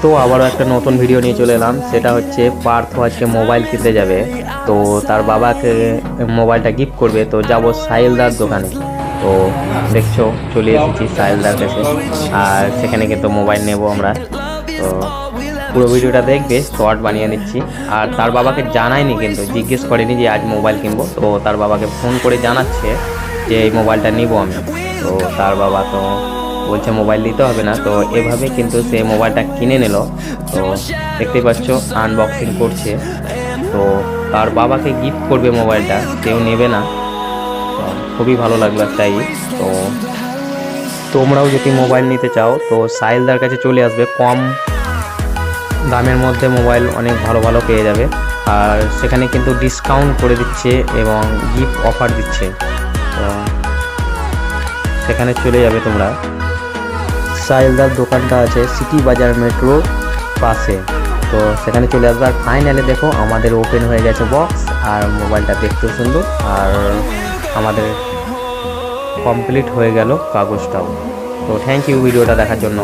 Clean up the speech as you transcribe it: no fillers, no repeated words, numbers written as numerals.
তো আবারও একটা নতুন ভিডিও নিয়ে চলে এলাম। সেটা হচ্ছে পার্থ আজকে মোবাইল কিনতে যাবে, তো তার বাবাকে মোবাইলটা গিফট করবে। তো যাব সাহিলদার দোকানে। তো দেখছো চলে এসেছি সাহিলদার কাছে, আর সেখানে কিন্তু মোবাইল নেব আমরা। তো পুরো ভিডিওটা দেখবে, শর্ট বানিয়ে নিচ্ছি। আর তার বাবাকে জানায়নি, কিন্তু জিজ্ঞেস করেনি যে আজ মোবাইল কিনবো। তো তার বাবাকে ফোন করে জানাচ্ছে যে এই মোবাইলটা নিব আমি। তো তার বাবা তো বলছে মোবাইল নিতে হবে না। তো এভাবে কিন্তু সে মোবাইলটা কিনে নিল। তো দেখতে পাচ্ছ আনবক্সিং করছে। তো তার বাবাকে গিফট করবে মোবাইলটা, কেউ নেবে না। তো খুবই ভালো লাগলো তাই। তো তোমরাও যদি মোবাইল নিতে চাও তো সাহিলদার কাছে চলে আসবে, কম দামের মধ্যে মোবাইল অনেক ভালো ভালো পেয়ে যাবে। আর সেখানে কিন্তু ডিসকাউন্ট করে দিচ্ছে এবং গিফট অফার দিচ্ছে। তো সেখানে চলে যাবে তোমরা। সাহিলদার দোকানটা আছে সিটি বাজার মেট্রো পাশে। তো সেখানে চলে আসবে। আর ফাইনালি দেখো আমাদের ওপেন হয়ে গেছে বক্স, আর মোবাইলটা দেখতেও সুন্দর, আর আমাদের কমপ্লিট হয়ে গেল কাগজটাও। তো থ্যাংক ইউ ভিডিওটা দেখার জন্য।